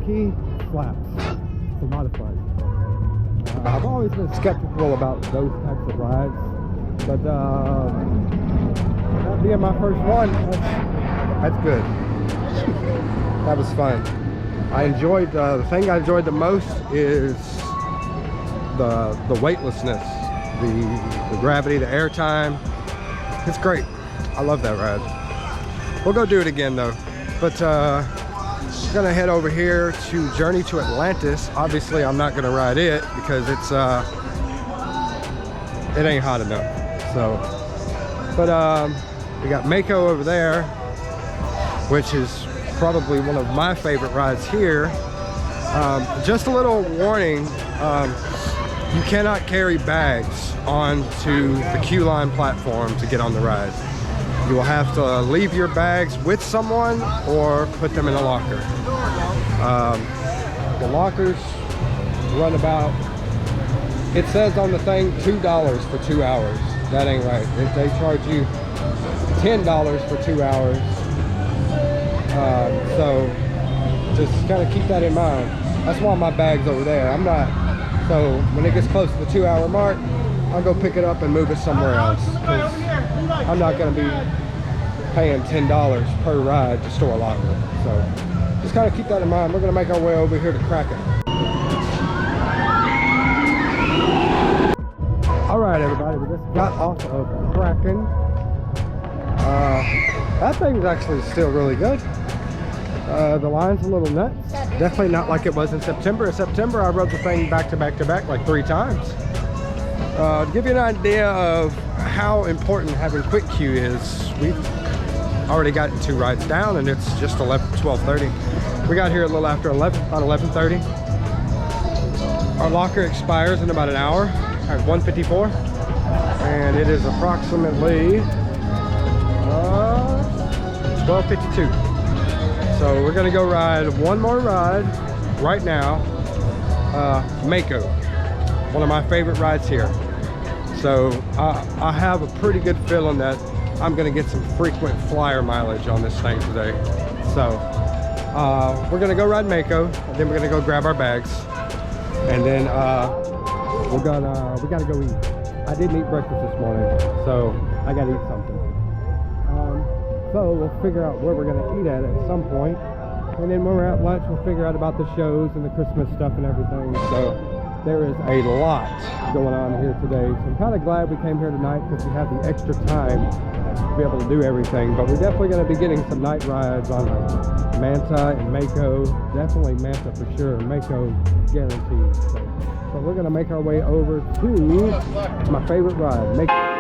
low-key slaps. It's a lot of fun. I've always been skeptical about those types of rides, but that being my first one, that's good. That was fun. I enjoyed, the thing I enjoyed the most is the weightlessness, the gravity, the airtime. It's great. I love that ride. We'll go do it again though. But we're gonna head over here to Journey to Atlantis. Obviously I'm not gonna ride it because it's it ain't hot enough. So, but we got Mako over there, which is probably one of my favorite rides here. Just a little warning, you cannot carry bags onto the queue line platform to get on the ride. You will have to leave your bags with someone or put them in a locker. The lockers run about, it says on the thing, $2 for 2 hours. That ain't right. They charge you $10 for 2 hours. So just kind of keep that in mind. That's why my bag's over there. I'm not, so when it gets close to the 2 hour mark, I'll go pick it up and move it somewhere else. I'm not going to be paying $10 per ride to store a locker. So just kind of keep that in mind. We're going to make our way over here to Kraken. All right, everybody, we just got off of Kraken. That thing's actually still really good. The line's a little nuts. Definitely not like it was in September. In September, I rode the thing back to back to back like 3 times. To give you an idea of how important having quick queue is, we've already gotten 2 rides down and it's just 12:30. We got here a little after 11, about 11:30. Our locker expires in about an hour at 1:54, and it is approximately 12:52. So we're gonna go ride one more ride right now. Mako, one of my favorite rides here. So I have a pretty good feeling that I'm gonna get some frequent flyer mileage on this thing today. So we're gonna go ride Mako, and then we're gonna go grab our bags, and then we gotta go eat. I didn't eat breakfast this morning, so I gotta eat something. So we'll figure out where we're gonna eat at some point, and then when we're at lunch, we'll figure out about the shows and the Christmas stuff and everything. So there is a lot going on here today. So I'm kind of glad we came here tonight because we have the extra time to be able to do everything. But we're definitely going to be getting some night rides on like Manta and Mako. Definitely Manta for sure. Mako guaranteed. So we're going to make our way over to my favorite ride, Mako.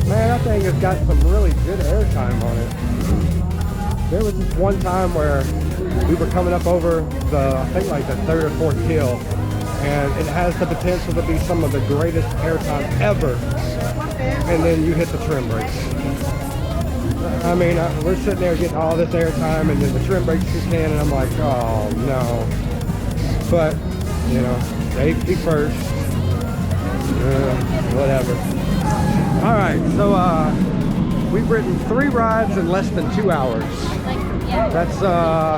Man, that thing has got some really good airtime on it. There was this one time where we were coming up over the, I think like the 3rd or 4th hill, and it has the potential to be some of the greatest airtime ever, and then you hit the trim brakes. I mean, we're sitting there getting all this airtime, and then the trim brakes kick in, and I'm like, oh no. But, you know, safety first. Whatever. All right, so we've ridden 3 rides in less than 2 hours. That's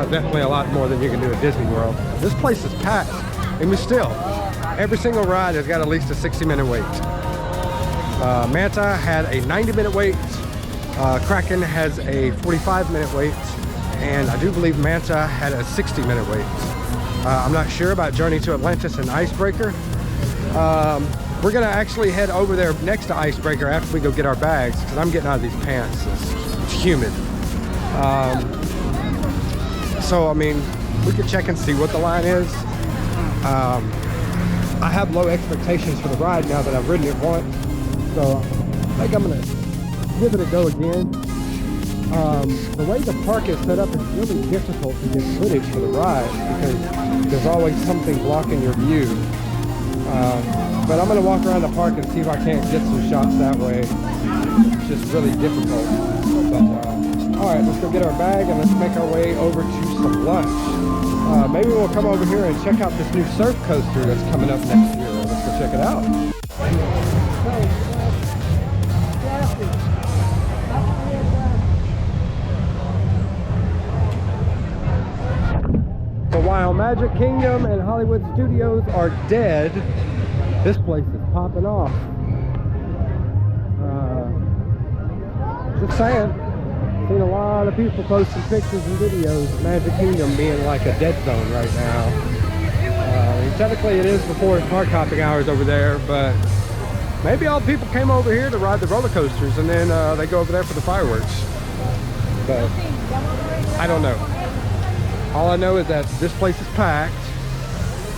definitely a lot more than you can do at Disney World. This place is packed, and we still, every single ride has got at least a 60-minute wait. Manta had a 90-minute wait. Kraken has a 45-minute wait, and I do believe Manta had a 60-minute wait. I'm not sure about Journey to Atlantis and Icebreaker. We're gonna actually head over there next to Icebreaker after we go get our bags, because I'm getting out of these pants. It's humid. So I mean, we could check and see what the line is. I have low expectations for the ride now that I've ridden it once, so I think I'm gonna give it a go again. The way the park is set up is really difficult to get footage for the ride because there's always something blocking your view. But I'm going to walk around the park and see if I can't get some shots that way. It's just really difficult. But All right, let's go get our bag and let's make our way over to some lunch. Maybe we'll come over here and check out this new surf coaster that's coming up next year. Let's go check it out. So while Magic Kingdom and Hollywood Studios are dead, this place is popping off. Just saying. Seen a lot of people posting pictures and videos of Magic Kingdom being like a dead zone right now. Technically it is before park hopping hours over there, but maybe all the people came over here to ride the roller coasters and then they go over there for the fireworks. But I don't know. All I know is that this place is packed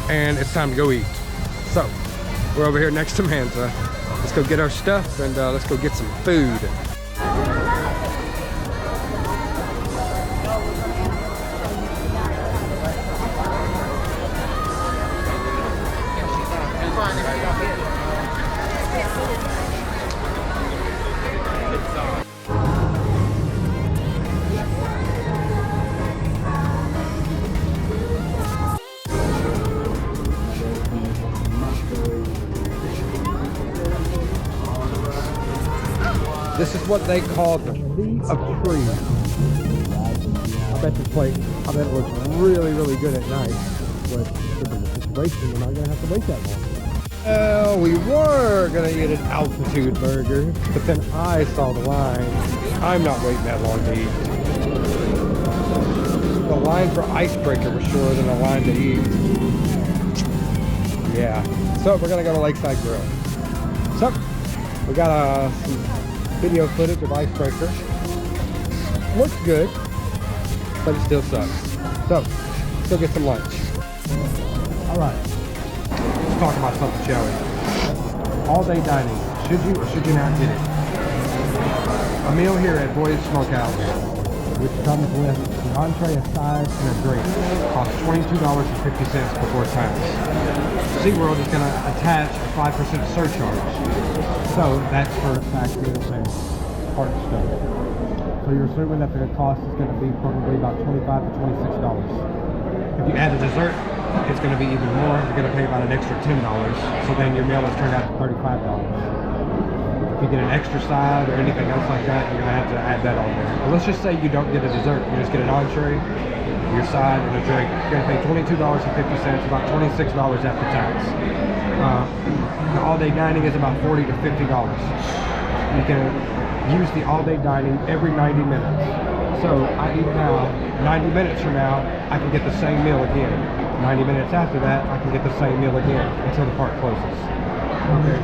and it's time to go eat. So we're over here next to Manta. Let's go get our stuff and let's go get some food. This is what they call the Sea of Trees. I bet this place, I bet it looks really, really good at night. But given the situation, we're not going to have to wait that long. Well, we were going to eat an altitude burger, but then I saw the line. I'm not waiting that long to eat. The line for Icebreaker was shorter than the line to eat. Yeah. So we're going to go to Lakeside Grill. So, we got some video footage of Icebreaker. Looks good, but it still sucks. So, let's go get some lunch. Alright, let's talk about something, shall we? All day dining. Should you or should you not get it? A meal here at Voyage Smokehouse, which comes with an entree, a side, and a drink, costs $22.50 before tax. SeaWorld is going to attach a 5% surcharge. So that's for taxes and park stuff. So you're assuming that the cost is going to be probably about $25 to $26. If you add a dessert, it's going to be even more. You're going to pay about an extra $10. So then your meal is turned out to $35. If you get an extra side or anything else like that, you're going to have to add that on there. But let's just say you don't get a dessert. You just get an entree, your side, and a drink. You're going to pay $22.50, about $26 after tax. The all-day dining is about $40 to $50. You can use the all-day dining every 90 minutes. So I eat now, 90 minutes from now, I can get the same meal again. 90 minutes after that, I can get the same meal again until the park closes. Okay.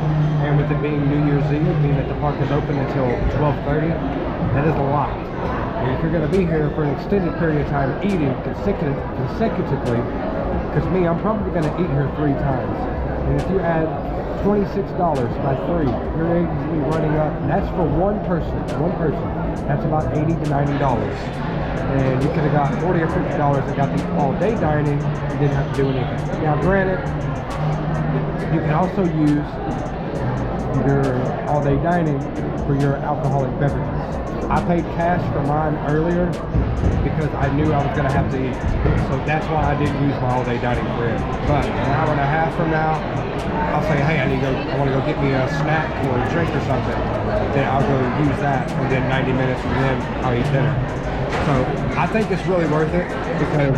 And with it being New Year's Eve, meaning that the park is open until 12:30, that is a lot. And if you're going to be here for an extended period of time eating consecutively, because me, I'm probably going to eat here 3 times. And if you add $26 by 3, you're easily running up, and that's for one person, that's about $80 to $90. And you could have got $40 or $50 and got the all-day dining and didn't have to do anything. Now granted, you can also use your all-day dining for your alcoholic beverages. I paid cash for mine earlier because I knew I was going to have to eat. So that's why I didn't use my all-day dining for it. But an hour and a half from now, I'll say, hey, I want to go get me a snack or a drink or something. Then I'll go use that, and then 90 minutes from then, I'll eat dinner. So I think it's really worth it because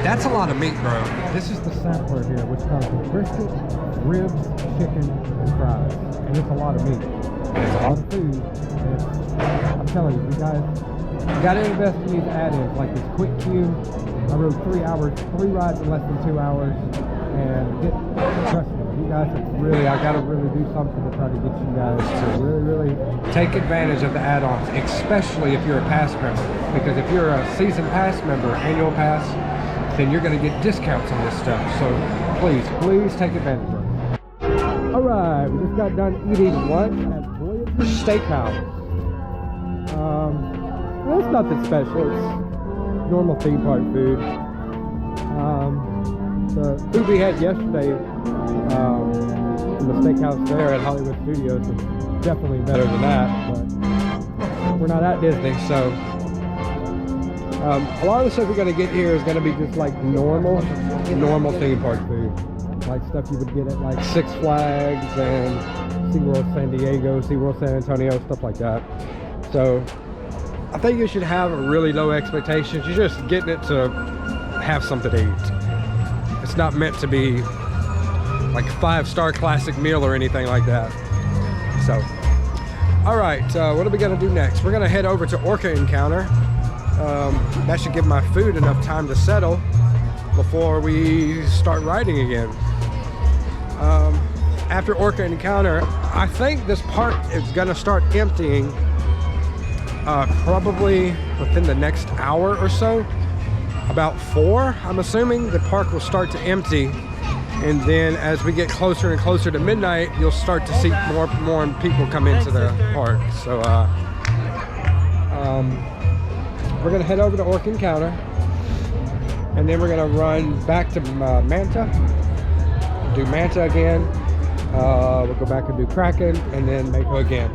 that's a lot of meat, bro. This is the sampler here, which comes with brisket, ribs, chicken, and fries. And it's a lot of meat. And it's a lot of food. And I'm telling you guys, you gotta invest in these add-ins like this quick queue. I rode 3 rides in less than 2 hours, and trust me, you guys, I gotta really do something to try to get you guys to really take advantage of the add-ons, especially if you're a pass member. Because if you're a season pass member, annual pass, then you're gonna get discounts on this stuff. So please take advantage of it. All right, we just got done eating lunch at Voyage Steakhouse. It's nothing special. It's normal theme park food. The food we had yesterday in the steakhouse there at Hollywood Studios was definitely better than that, but we're not at Disney, so a lot of the stuff you're gonna get here is gonna be just like normal theme park food, like stuff you would get at like Six Flags and SeaWorld San Diego, SeaWorld San Antonio, stuff like that. So I think you should have a really low expectations. You're just getting it to have something to eat. It's not meant to be like a 5-star classic meal or anything like that. So, all right, what are we gonna do next? We're gonna head over to Orca Encounter. That should give my food enough time to settle before we start riding again. After Orca Encounter, I think this park is gonna start emptying probably within the next hour or so. About 4, I'm assuming the park will start to empty, and then as we get closer and closer to midnight, you'll start to see more people come into the park. So we're gonna head over to Orca Encounter, and then we're gonna run back to Manta, do Manta again. We'll go back and do Kraken, and then Mako again.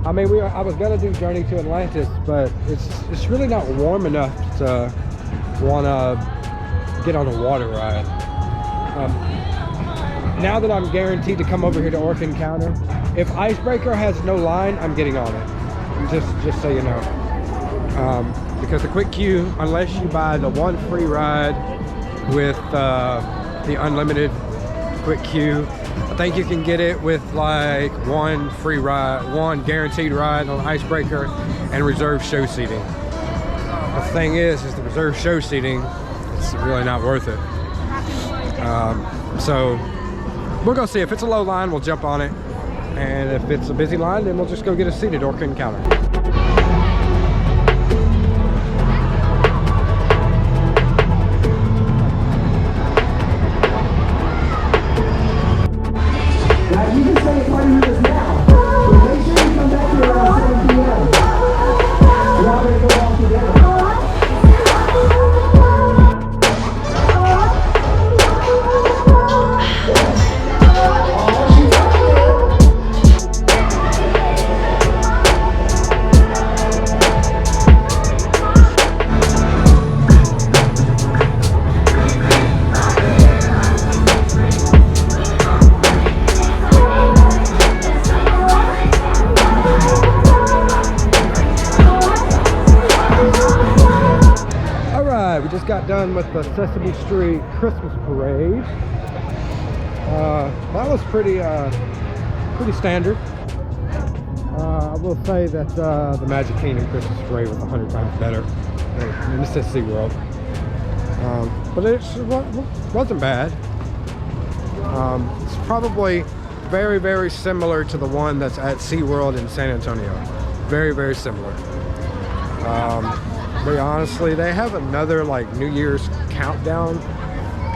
I mean, I was gonna do Journey to Atlantis, but it's really not warm enough to wanna get on a water ride. Now that I'm guaranteed to come over here to Orca Encounter, if Icebreaker has no line, I'm getting on it. Just so you know, because the quick queue, unless you buy the one free ride with the unlimited quick queue, I think you can get it with like one free ride, one guaranteed ride on Icebreaker and reserved show seating. The thing is the reserved show seating, it's really not worth it. So we'll go see. If it's a low line, we'll jump on it. And if it's a busy line, then we'll just go get a seat at Orca Encounter. You can say it's party with us now, but make sure you come back here around 7 p.m. We're all going to go all together. We just got done with the Sesame Street Christmas Parade. That was pretty standard. I will say that the Magic Kingdom Christmas Parade was 100 times better. I mean, this is SeaWorld. But it wasn't bad. It's probably very, very similar to the one that's at SeaWorld in San Antonio. Very, very similar. But honestly, they have another like New Year's countdown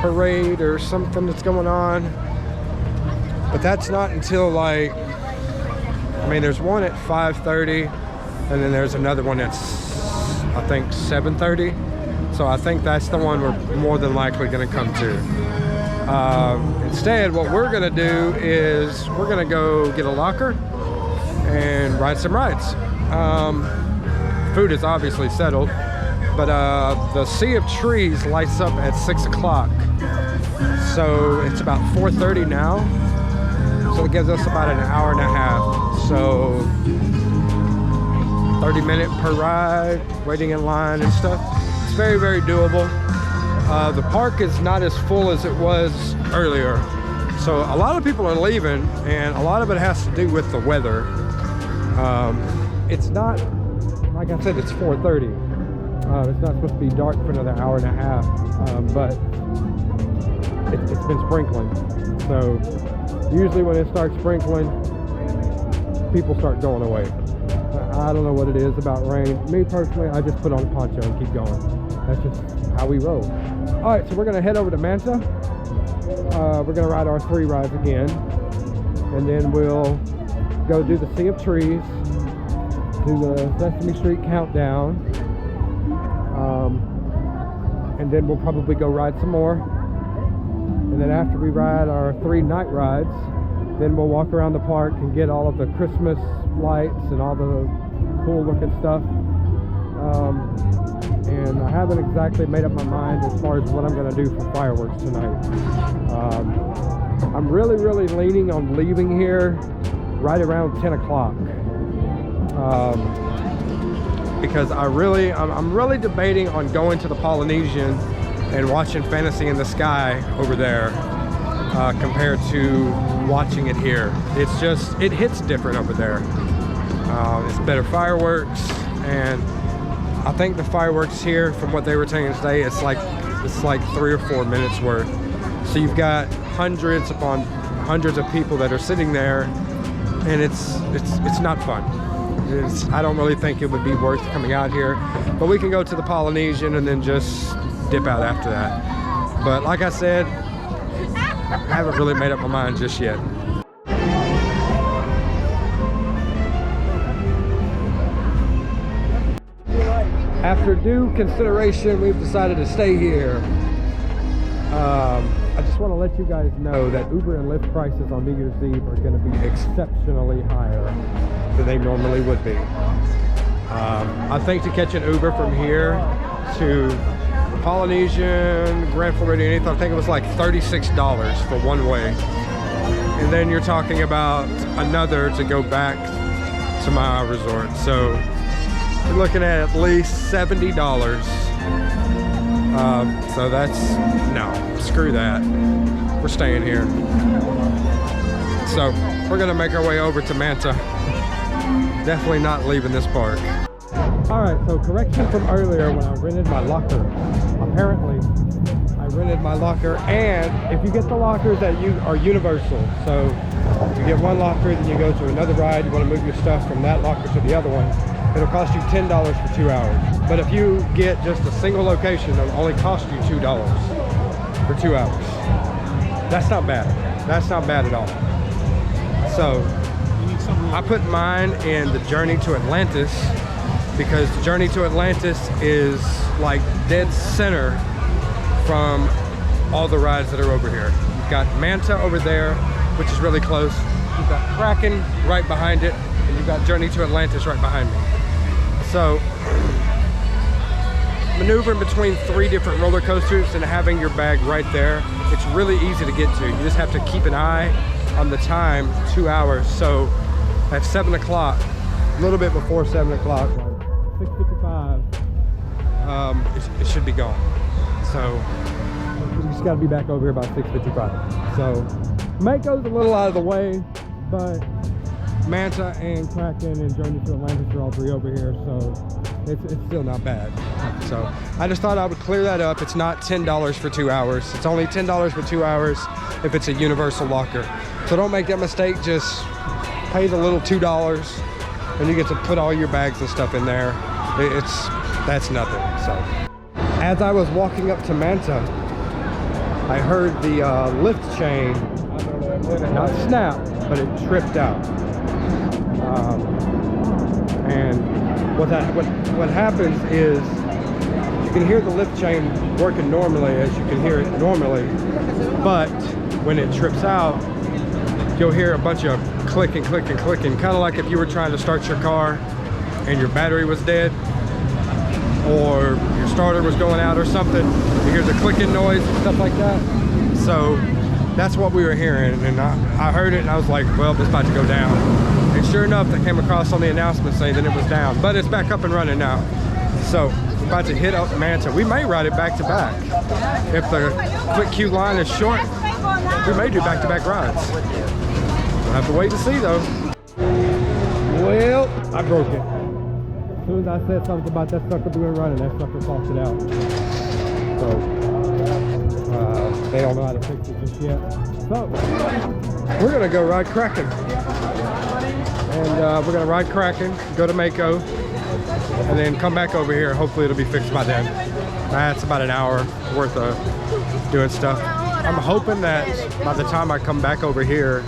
parade or something that's going on, but that's not until like, I mean, there's one at 5:30, and then there's another one that's, I think, 7:30. So I think that's the one we're more than likely going to come to. Instead, what we're going to do is we're going to go get a locker and ride some rides. Food is obviously settled, but the Sea of Trees lights up at 6 o'clock. So it's about 4:30 now. So it gives us about an hour and a half. So 30 minutes per ride, waiting in line and stuff. It's very, very doable. The park is not as full as it was earlier. So a lot of people are leaving, and a lot of it has to do with the weather. It's not, like I said, it's 4:30. It's not supposed to be dark for another hour and a half, but it's been sprinkling. So usually when it starts sprinkling, people start going away. I don't know what it is about rain. Me personally, I just put on a poncho and keep going. That's just how we roll. All right, so we're gonna head over to Manta. We're gonna ride our 3 rides again, and then we'll go do the Sea of Trees, do the Sesame Street Countdown, and then we'll probably go ride some more. And then after we ride our 3 night rides, Then we'll walk around the park and get all of the Christmas lights and all the cool looking stuff. And I haven't exactly made up my mind as far as what I'm going to do for fireworks tonight. I'm really leaning on leaving here right around 10 o'clock. Because I'm really debating on going to the Polynesian and watching Fantasy in the Sky over there compared to watching it here. It hits different over there. It's better fireworks, and I think the fireworks here, from what they were saying today, it's like 3 or 4 minutes worth. So you've got hundreds upon hundreds of people that are sitting there, and it's not fun. I don't really think it would be worth coming out here, but we can go to the Polynesian and then just dip out after that. But like I said, I haven't really made up my mind just yet. After due consideration, we've decided to stay here. I just want to let you guys know that Uber and Lyft prices on New Year's Eve are going to be exceptionally higher than they normally would be. I think to catch an Uber from here to Polynesian, Grand Floridian, I think it was like $36 for one way. And then you're talking about another to go back to my resort. So we're looking at least $70. So that's, no, screw that. We're staying here. So we're gonna make our way over to Manta. Definitely not leaving this park. All right, so correction from earlier when I rented my locker. Apparently, I rented my locker, and if you get the lockers that are universal, so you get one locker, then you go to another ride, you want to move your stuff from that locker to the other one, it'll cost you $10 for 2 hours. But if you get just a single location, it'll only cost you $2 for 2 hours. That's not bad. That's not bad at all. So I put mine in the Journey to Atlantis, because the Journey to Atlantis is like dead center from all the rides that are over here. You've got Manta over there, which is really close. You've got Kraken right behind it, and you've got Journey to Atlantis right behind me. So maneuvering between 3 different roller coasters and having your bag right there, it's really easy to get to. You just have to keep an eye on the time, 2 hours. So at 7 o'clock, a little bit before 7 o'clock, 6:55, it should be gone. So you just got to be back over here by 6:55. So Mako's a little out of the way, but Manta and Kraken and Journey to Atlantis are all 3 over here, so it's still not bad. So I just thought I would clear that up. It's not $10 for 2 hours. It's only $10 for 2 hours if it's a universal locker. So don't make that mistake. Just pay the little $2 and you get to put all your bags and stuff in there. That's nothing. So as I was walking up to Manta, I heard the lift chain not snap, but it tripped out. And what happens is you can hear the lift chain working normally as you can hear it normally, but when it trips out, you'll hear a bunch of clicking, kind of like if you were trying to start your car and your battery was dead, or your starter was going out or something. You hear the clicking noise and stuff like that. So that's what we were hearing, and I heard it and I was like, well, it's about to go down. And sure enough, they came across on the announcement saying that it was down, but it's back up and running now. So we're about to hit up Manta. We may ride it back to back. If the quick queue line is short, we may do back-to-back rides. We'll have to wait to see though. Well, I broke it. As soon as I said something about that sucker being running, that sucker tossed it out. So they don't know how to fix it just yet. So we're gonna go ride Kraken. And we're gonna ride Kraken, go to Mako, and then come back over here. Hopefully it'll be fixed by then. That's about an hour worth of doing stuff. I'm hoping that by the time I come back over here,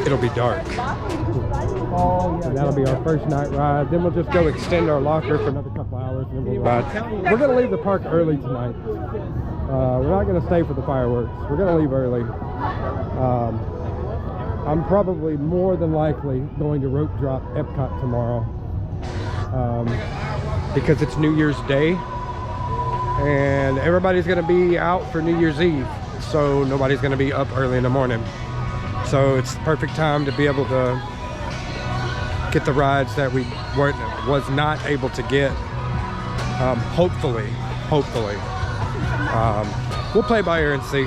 it'll be dark. And that'll be our first night ride. Then we'll just go extend our locker for another couple hours, and then we'll ride. We're gonna leave the park early tonight. We're not gonna stay for the fireworks. We're gonna leave early. I'm probably more than likely going to rope drop Epcot tomorrow because it's New Year's Day and everybody's going to be out for New Year's Eve, so nobody's going to be up early in the morning. So it's the perfect time to be able to get the rides that we was not able to get. Hopefully. We'll play by ear and see.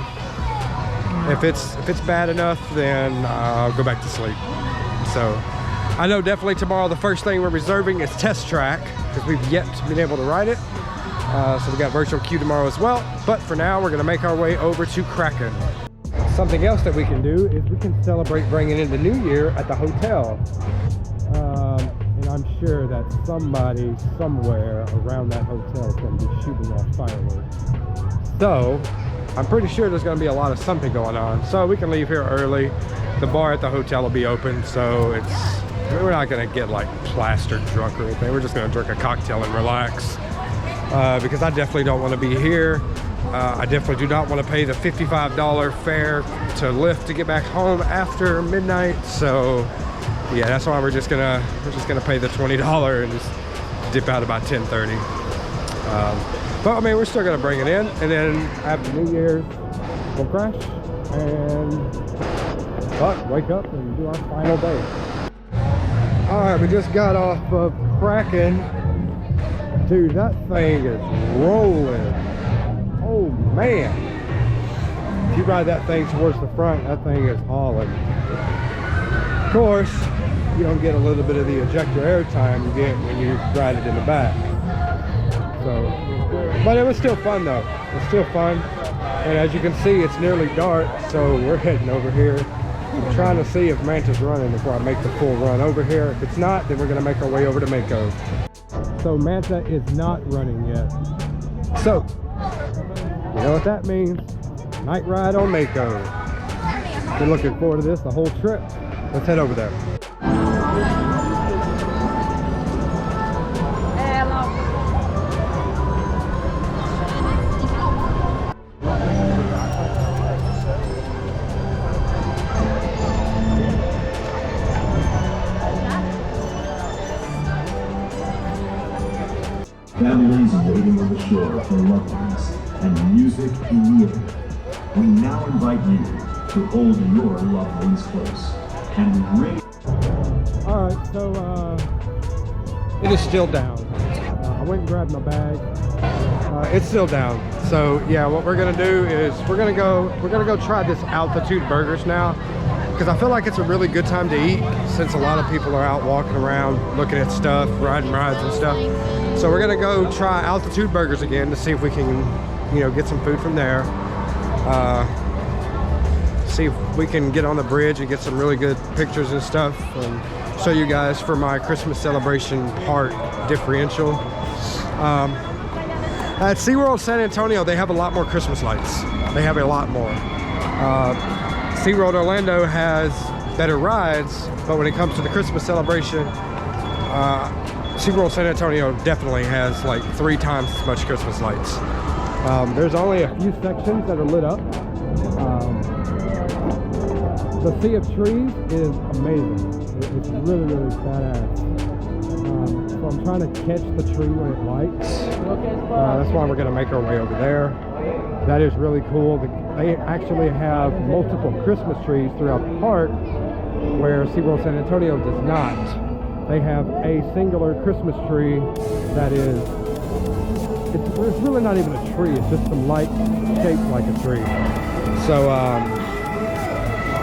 If it's bad enough, then I'll go back to sleep. So I know definitely tomorrow the first thing we're reserving is Test Track because we've yet been able to ride it. So we got virtual queue tomorrow as well. But for now, we're gonna make our way over to Kraken. Something else that we can do is we can celebrate bringing in the new year at the hotel. And I'm sure that somebody somewhere around that hotel is going to be shooting off fireworks. So I'm pretty sure there's going to be a lot of something going on. So we can leave here early. The bar at the hotel will be open, so we're not going to get like plastered drunk or anything. We're just going to drink a cocktail and relax. Because I definitely don't want to be here. I definitely do not want to pay the $55 fare to Lyft to get back home after midnight. So yeah, that's why we're just gonna pay the $20 and just dip out about 10:30. But I mean, we're still gonna bring it in, and then after New Year's, we'll crash and wake up and do our final day. All right, we just got off of Kraken. Dude, that thing is rolling. Oh man, if you ride that thing towards the front, that thing is hauling. Of course, you don't get a little bit of the ejector air time you get when you ride it in the back. So, but it was still fun though. It's still fun. And as you can see, it's nearly dark, so we're heading over here. I'm trying to see if Manta's running before I make the full run over here. If it's not, then we're gonna make our way over to Mako. So Manta is not running yet. So, you know what that means? Night ride on Mako. Been looking forward to this the whole trip. Let's head over there. Families waiting on the shore for loved ones and music in the air. We now invite you to hold your loved ones close and ring. All right, so it is still down. I went and grabbed my bag. It's still down. So yeah, what we're gonna do is we're gonna go try this altitude burgers now, because I feel like it's a really good time to eat since a lot of people are out walking around looking at stuff, riding rides and stuff. So we're gonna go try altitude burgers again to see if we can, you know, get some food from there. See if we can get on the bridge and get some really good pictures and stuff and show you guys for my Christmas celebration part differential. At SeaWorld San Antonio, they have a lot more Christmas lights. They have a lot more. SeaWorld Orlando has better rides, but when it comes to the Christmas celebration, SeaWorld San Antonio definitely has like 3 times as much Christmas lights. There's only a few sections that are lit up. The Sea of Trees is amazing. It's really, really badass. So I'm trying to catch the tree when it lights. That's why we're going to make our way over there. That is really cool. They actually have multiple Christmas trees throughout the park, where SeaWorld San Antonio does not. They have a singular Christmas tree that is, it's really not even a tree, it's just some lights shaped like a tree. So,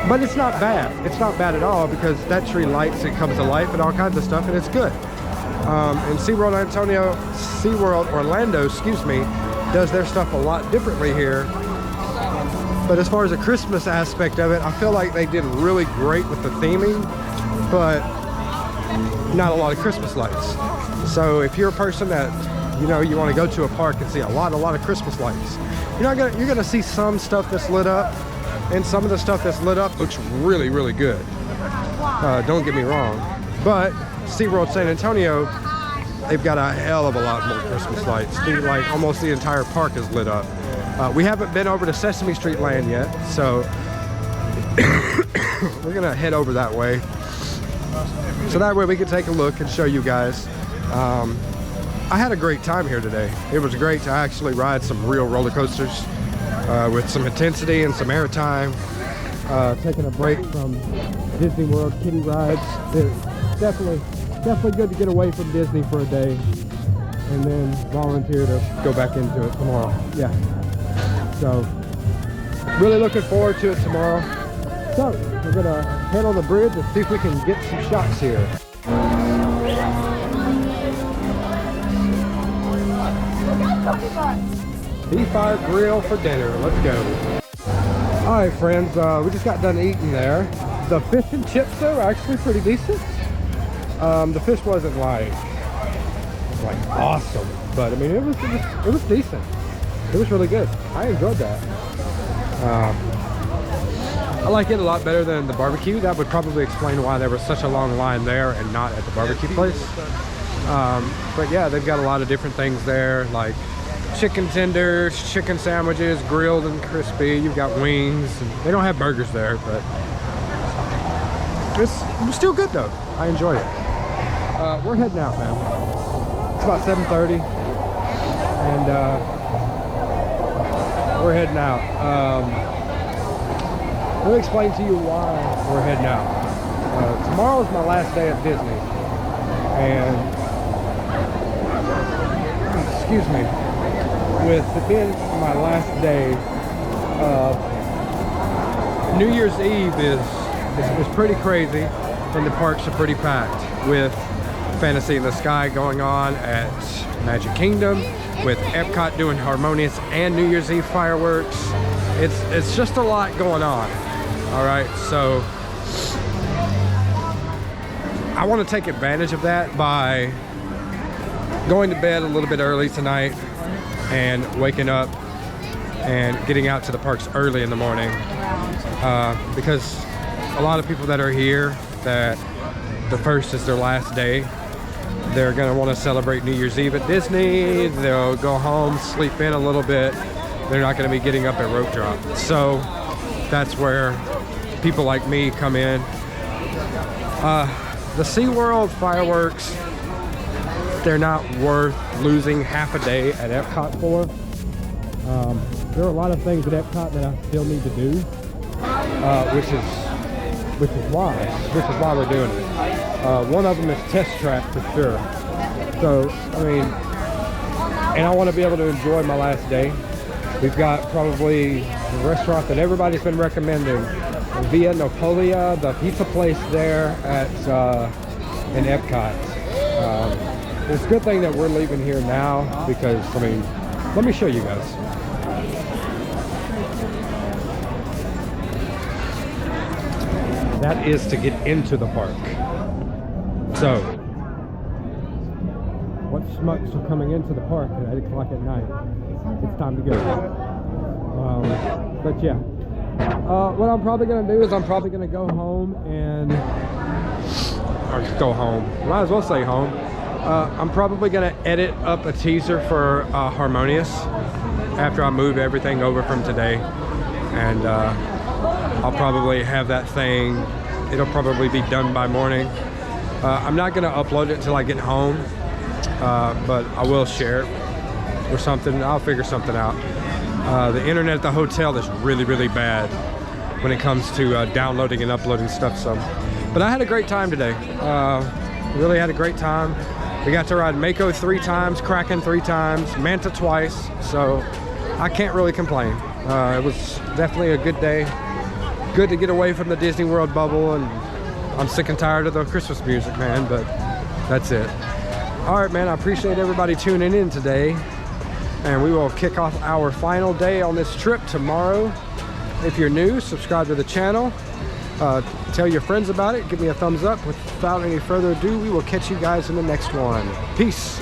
but it's not bad. It's not bad at all, because that tree lights, it comes to life and all kinds of stuff, and it's good. And SeaWorld Orlando, excuse me, does their stuff a lot differently here. But as far as the Christmas aspect of it, I feel like they did really great with the theming, but not a lot of Christmas lights. So if you're a person that, you know, you want to go to a park and see a lot of Christmas lights, you're gonna see some stuff that's lit up, and some of the stuff that's lit up looks really, really good. Don't get me wrong, but SeaWorld San Antonio, they've got a hell of a lot more Christmas lights. Like almost the entire park is lit up. We haven't been over to Sesame Street Land yet, so we're gonna head over that way, so that way we can take a look and show you guys. I had a great time here today. It was great to actually ride some real roller coasters with some intensity and some airtime. Taking a break from Disney World kiddie rides. It's definitely good to get away from Disney for a day and then volunteer to go back into it tomorrow. Yeah. So really looking forward to it tomorrow. So we're gonna head on the bridge and see if we can get some shots here. B5 grill for dinner. Let's go. All right, friends. We just got done eating there. The fish and chips though are actually pretty decent. The fish wasn't like awesome, but I mean it was decent. It was really good. I enjoyed that. I like it a lot better than the barbecue. That would probably explain why there was such a long line there and not at the barbecue place. But yeah, they've got a lot of different things there, like chicken tenders, chicken sandwiches, grilled and crispy. You've got wings. And they don't have burgers there, but it was still good though. I enjoyed it. We're heading out, man. It's about 7:30, and we're heading out. Let me explain to you why we're heading out. Tomorrow is my last day at Disney, and excuse me, with it being my last day, New Year's Eve is pretty crazy, and the parks are pretty packed with Fantasy in the Sky going on at Magic Kingdom, with Epcot doing Harmonious and New Year's Eve fireworks. It's just a lot going on. All right, so I want to take advantage of that by going to bed a little bit early tonight and waking up and getting out to the parks early in the morning, because a lot of people that are here that the first is their last day, they're going to want to celebrate New Year's Eve at Disney. They'll go home, sleep in a little bit. They're not going to be getting up at rope drop. So that's where people like me come in. The SeaWorld fireworks, they're not worth losing half a day at Epcot for. There are a lot of things at Epcot that I still need to do, which is why we're doing it. One of them is Test Track for sure. So I mean, and I want to be able to enjoy my last day. We've got probably the restaurant that everybody's been recommending, Via Napolia, the pizza place there at in Epcot. It's a good thing that we're leaving here now, because I mean, let me show you guys. That is to get into the park. So, what schmucks are coming into the park at 8 o'clock at night? It's time to go. But yeah, what I'm probably gonna do is I'm probably gonna go home and, or go home. Might as well say home. I'm probably gonna edit up a teaser for Harmonious after I move everything over from today, and I'll probably have that thing. It'll probably be done by morning. I'm not gonna upload it until I get home, but I will share it or something. I'll figure something out. The internet at the hotel is really bad when it comes to downloading and uploading stuff. So, but I had a great time today. Really had a great time. We got to ride Mako 3 times, Kraken 3 times, Manta twice. So I can't really complain. It was definitely a good day. Good to get away from the Disney World bubble, and I'm sick and tired of the Christmas music, man, but that's it. All right, man, I appreciate everybody tuning in today, and we will kick off our final day on this trip tomorrow. If you're new, subscribe to the channel, tell your friends about it, give me a thumbs up. Without any further ado, we will catch you guys in the next one. Peace.